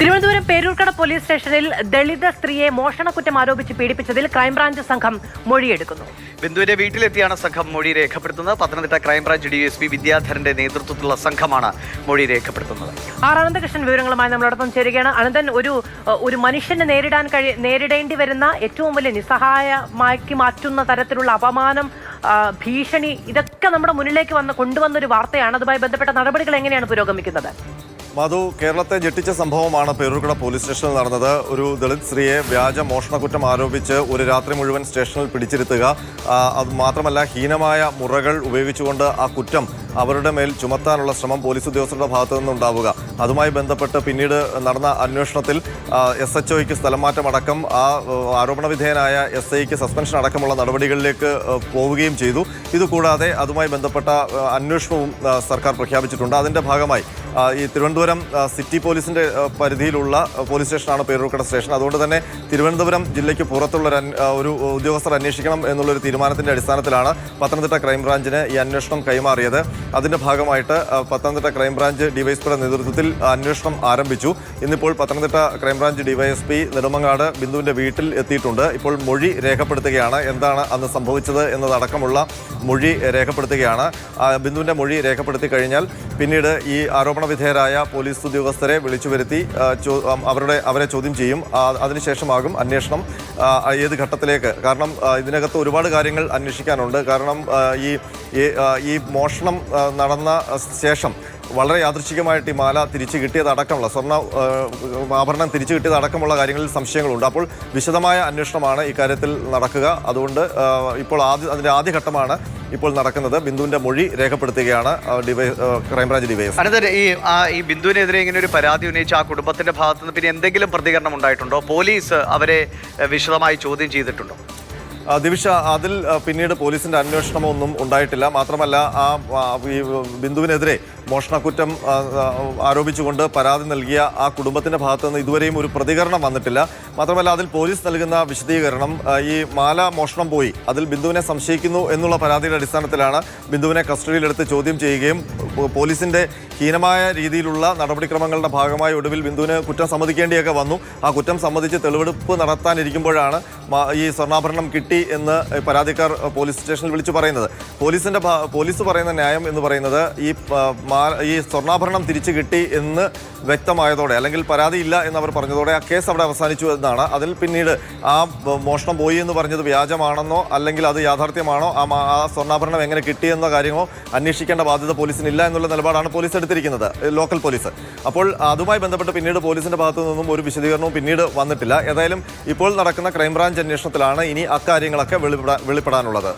Thiruvananthapuram Peroorkada police സ്റ്റേഷനിൽ ദളിത സ്ത്രീയെ മോഷണക്കുറ്റം ആരോപിച്ച് പീഡിപ്പിച്ചതിൽ ക്രൈംബ്രാഞ്ച് സംഘം മൊഴിയെടുക്കുന്നു. ബിന്ദുവിന്റെ വീട്ടിലെത്തിയാണ് സംഘം മൊഴി രേഖപ്പെടുത്തുന്നത്. പത്തനംതിട്ട ക്രൈംബ്രാഞ്ച് DSP വിദ്യാധരന്റെ നേതൃത്വത്തിലുള്ള സംഘമാണ് മൊഴി രേഖപ്പെടുത്തുന്നത്. അനന്തകൃഷ്ണൻ വിവരങ്ങളുമായി നമ്മളോടൊപ്പം ചേരുകയാണ്. അനന്തൻ, ഒരു മനുഷ്യന് നേരിടേണ്ടി വരുന്ന ഏറ്റവും വലിയ നിസ്സഹായമാക്കി മാറ്റുന്ന തരത്തിലുള്ള അപമാനം, ഭീഷണി, ഇതൊക്കെ നമ്മുടെ മുന്നിലേക്ക് കൊണ്ടുവന്നൊരു വാർത്തയാണ്. അതുമായി ബന്ധപ്പെട്ട നടപടികൾ എങ്ങനെയാണ് പുരോഗമിക്കുന്നത്? മധു, കേരളത്തെ ഞെട്ടിച്ച സംഭവമാണ് പേരൂർക്കട പോലീസ് സ്റ്റേഷനിൽ നടന്നത്. ഒരു ദളിത് സ്ത്രീയെ വ്യാജ മോഷണക്കുറ്റം ആരോപിച്ച് ഒരു രാത്രി മുഴുവൻ സ്റ്റേഷനിൽ പിടിച്ചിരുത്തുക, അത് മാത്രമല്ല ഹീനമായ മുറകൾ ഉപയോഗിച്ചുകൊണ്ട് ആ കുറ്റം അവരുടെ മേൽ ചുമത്താനുള്ള ശ്രമം പോലീസ് ഉദ്യോഗസ്ഥരുടെ ഭാഗത്തു നിന്നുണ്ടാവുക. അതുമായി ബന്ധപ്പെട്ട് പിന്നീട് നടന്ന അന്വേഷണത്തിൽ SHOയ്ക്ക് സ്ഥലമാറ്റമടക്കം, ആ ആരോപണ വിധേയനായ SIക്ക് സസ്പെൻഷൻ അടക്കമുള്ള നടപടികളിലേക്ക് പോവുകയും ചെയ്തു. ഇതുകൂടാതെ അതുമായി ബന്ധപ്പെട്ട അന്വേഷണവും സർക്കാർ പ്രഖ്യാപിച്ചിട്ടുണ്ട്. അതിൻ്റെ ഭാഗമായി ഈ തിരുവനന്തപുരം സിറ്റി പോലീസിൻ്റെ പരിധിയിലുള്ള പോലീസ് സ്റ്റേഷനാണ് പേരൂർക്കട സ്റ്റേഷൻ. അതുകൊണ്ട് തന്നെ തിരുവനന്തപുരം ജില്ലയ്ക്ക് പുറത്തുള്ള ഒരു ഉദ്യോഗസ്ഥർ അന്വേഷിക്കണം എന്നുള്ളൊരു തീരുമാനത്തിൻ്റെ അടിസ്ഥാനത്തിലാണ് പത്തനംതിട്ട ക്രൈംബ്രാഞ്ചിന് ഈ അന്വേഷണം കൈമാറിയത്. അതിൻ്റെ ഭാഗമായിട്ട് പത്തനംതിട്ട ക്രൈംബ്രാഞ്ച് ഡിവൈഎസ്പിയുടെ നേതൃത്വത്തിൽ അന്വേഷണം ആരംഭിച്ചു. ഇന്നിപ്പോൾ പത്തനംതിട്ട ക്രൈംബ്രാഞ്ച് DYSP നെടുമങ്ങാട് ബിന്ദുവിൻ്റെ വീട്ടിൽ എത്തിയിട്ടുണ്ട്. ഇപ്പോൾ മൊഴി രേഖപ്പെടുത്തുകയാണ്. എന്താണ് അന്ന് സംഭവിച്ചത് എന്നതടക്കമുള്ള മൊഴി രേഖപ്പെടുത്തുകയാണ്. ബിന്ദുവിൻ്റെ മൊഴി രേഖപ്പെടുത്തി കഴിഞ്ഞാൽ പിന്നീട് ഈ ആരോപണ വിധേയരായ പോലീസ് ഉദ്യോഗസ്ഥരെ വിളിച്ചു വരുത്തി അവരെ ചോദ്യം ചെയ്യും. അതിനുശേഷമാകും അന്വേഷണം ഏത് ഘട്ടത്തിലേക്ക്. കാരണം ഇതിനകത്ത് ഒരുപാട് കാര്യങ്ങൾ അന്വേഷിക്കാനുണ്ട്. കാരണം ഈ മോഷണം നടന്ന ശേഷം വളരെ യാദൃച്ഛികമായിട്ട് ഈ മാല തിരിച്ചു കിട്ടിയതടക്കമുള്ള ആഭരണം തിരിച്ചു കിട്ടിയതടക്കമുള്ള കാര്യങ്ങളിൽ സംശയങ്ങളുണ്ട്. അപ്പോൾ വിശദമായ അന്വേഷണമാണ് ഇക്കാര്യത്തിൽ നടക്കുക. അതുകൊണ്ട് ഇപ്പോൾ അതിൻ്റെ ആദ്യഘട്ടമാണ് ഇപ്പോൾ നടക്കുന്നത്. ബിന്ദുവിൻ്റെ മൊഴി രേഖപ്പെടുത്തുകയാണ് ക്രൈംബ്രാഞ്ച് DYSP. അനന്തര, ഈ ബിന്ദുവിനെതിരെ ഇങ്ങനെ ഒരു പരാതി ഉന്നയിച്ച ആ കുടുംബത്തിന്റെ ഭാഗത്തു നിന്ന് പിന്നെ എന്തെങ്കിലും പ്രതികരണം ഉണ്ടായിട്ടുണ്ടോ? പോലീസ് അവരെ വിശദമായി ചോദ്യം ചെയ്തിട്ടുണ്ടോ? ദിവിഷ, അതിൽ പിന്നീട് പോലീസിൻ്റെ അന്വേഷണമൊന്നും ഉണ്ടായിട്ടില്ല. മാത്രമല്ല ഈ ബിന്ദുവിനെതിരെ മോഷണക്കുറ്റം ആരോപിച്ചുകൊണ്ട് പരാതി നൽകിയ ആ കുടുംബത്തിൻ്റെ ഭാഗത്തു നിന്ന് ഇതുവരെയും ഒരു പ്രതികരണം വന്നിട്ടില്ല. മാത്രമല്ല അതിൽ പോലീസ് നൽകുന്ന വിശദീകരണം, ഈ മാല മോഷണം പോയി, അതിൽ ബിന്ദുവിനെ സംശയിക്കുന്നു എന്നുള്ള പരാതിയുടെ അടിസ്ഥാനത്തിലാണ് ബിന്ദുവിനെ കസ്റ്റഡിയിലെടുത്ത് ചോദ്യം ചെയ്യുകയും പോലീസിൻ്റെ ഹീനമായ രീതിയിലുള്ള നടപടിക്രമങ്ങളുടെ ഭാഗമായി ഒടുവിൽ ബിന്ദുവിന് കുറ്റം സമ്മതിക്കേണ്ടിയൊക്കെ വന്നു. ആ കുറ്റം സംബന്ധിച്ച് തെളിവെടുപ്പ് നടത്താനിരിക്കുമ്പോഴാണ് ഈ സ്വർണ്ണാഭരണം കിട്ടി എന്ന് പരാതിക്കാർ പോലീസ് സ്റ്റേഷനിൽ വിളിച്ചു പറയുന്നത്. പോലീസ് പറയുന്ന ന്യായം എന്ന് പറയുന്നത് ഈ സ്വർണ്ണാഭരണം തിരിച്ചു കിട്ടി എന്ന് വ്യക്തമായതോടെ, അല്ലെങ്കിൽ പരാതിയില്ല എന്നവർ പറഞ്ഞതോടെ ആ കേസ് അവിടെ അവസാനിച്ചു എന്നാണ്. അതിൽ പിന്നീട് ആ മോഷണം പോയി എന്ന് പറഞ്ഞത് വ്യാജമാണെന്നോ അല്ലെങ്കിൽ അത് യാഥാർത്ഥ്യമാണോ, ആ സ്വർണ്ണാഭരണം എങ്ങനെ കിട്ടിയെന്ന കാര്യമോ അന്വേഷിക്കേണ്ട ബാധ്യത പോലീസിനില്ല എന്നുള്ള നിലപാടാണ് പോലീസ് എടുത്തിരിക്കുന്നത്, ലോക്കൽ പോലീസ്. അപ്പോൾ അതുമായി ബന്ധപ്പെട്ട് പിന്നീട് പോലീസിൻ്റെ ഭാഗത്തു നിന്നും ഒരു വിശദീകരണവും പിന്നീട് വന്നിട്ടില്ല. ഏതായാലും ഇപ്പോൾ നടക്കുന്ന ക്രൈംബ്രാഞ്ച് അന്വേഷണത്തിലാണ് ഇനി അക്കാര്യങ്ങളൊക്കെ വെളിപ്പെടാനുള്ളത്.